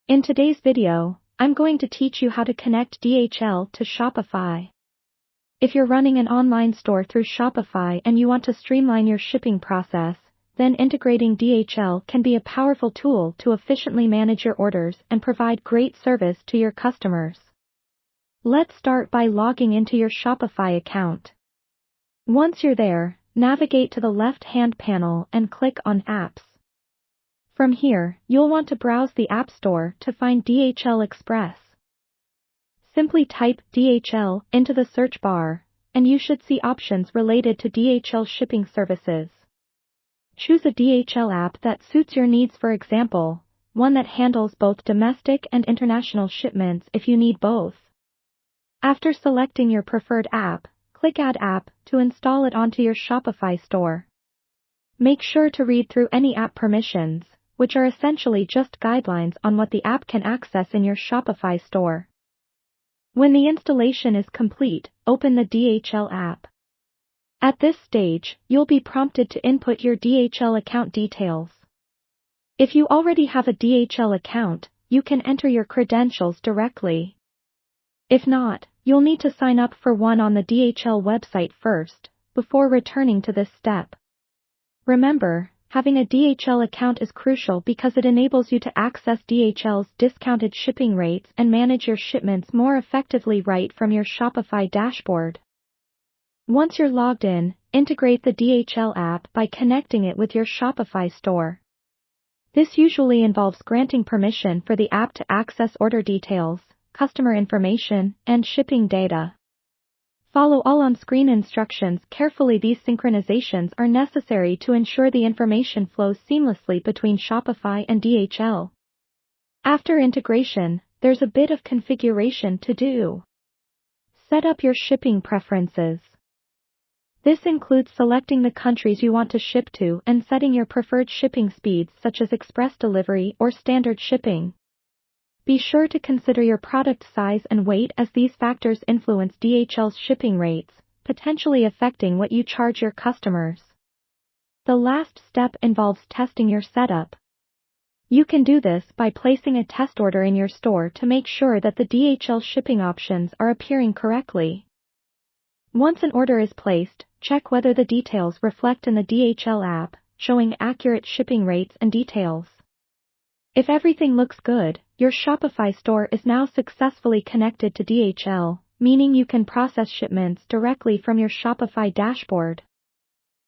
In today's video, I'm going to teach you how to connect DHL to Shopify. If you're running an online store through Shopify and you want to streamline your shipping process, then integrating DHL can be a powerful tool to efficiently manage your orders and provide great service to your customers. Let's start by logging into your Shopify account. Once you're there, navigate to the left-hand panel and click on Apps. From here, you'll want to browse the App Store to find DHL Express. Simply type DHL into the search bar, and you should see options related to DHL shipping services. Choose a DHL app that suits your needs, for example, one that handles both domestic and international shipments if you need both. After selecting your preferred app, click Add App to install it onto your Shopify store. Make sure to read through any app permissions, which are essentially just guidelines on what the app can access in your Shopify store. When the installation is complete, open the DHL app. At this stage, you'll be prompted to input your DHL account details. If you already have a DHL account, you can enter your credentials directly. If not, you'll need to sign up for one on the DHL website first, before returning to this step. Remember, having a DHL account is crucial because it enables you to access DHL's discounted shipping rates and manage your shipments more effectively right from your Shopify dashboard. Once you're logged in, integrate the DHL app by connecting it with your Shopify store. This usually involves granting permission for the app to access order details, customer information, and shipping data. Follow all on-screen instructions carefully. These synchronizations are necessary to ensure the information flows seamlessly between Shopify and DHL. After integration, there's a bit of configuration to do. Set up your shipping preferences. This includes selecting the countries you want to ship to and setting your preferred shipping speeds such as express delivery or standard shipping. Be sure to consider your product size and weight as these factors influence DHL's shipping rates, potentially affecting what you charge your customers. The last step involves testing your setup. You can do this by placing a test order in your store to make sure that the DHL shipping options are appearing correctly. Once an order is placed, check whether the details reflect in the DHL app, showing accurate shipping rates and details. If everything looks good, your Shopify store is now successfully connected to DHL, meaning you can process shipments directly from your Shopify dashboard.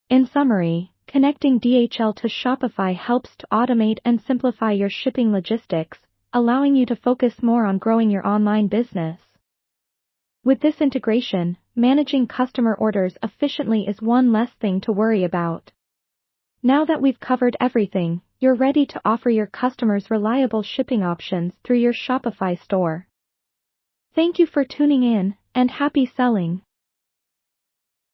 In summary, connecting DHL to Shopify helps to automate and simplify your shipping logistics, allowing you to focus more on growing your online business. With this integration, managing customer orders efficiently is one less thing to worry about. Now that we've covered everything, you're ready to offer your customers reliable shipping options through your Shopify store. Thank you for tuning in, and happy selling!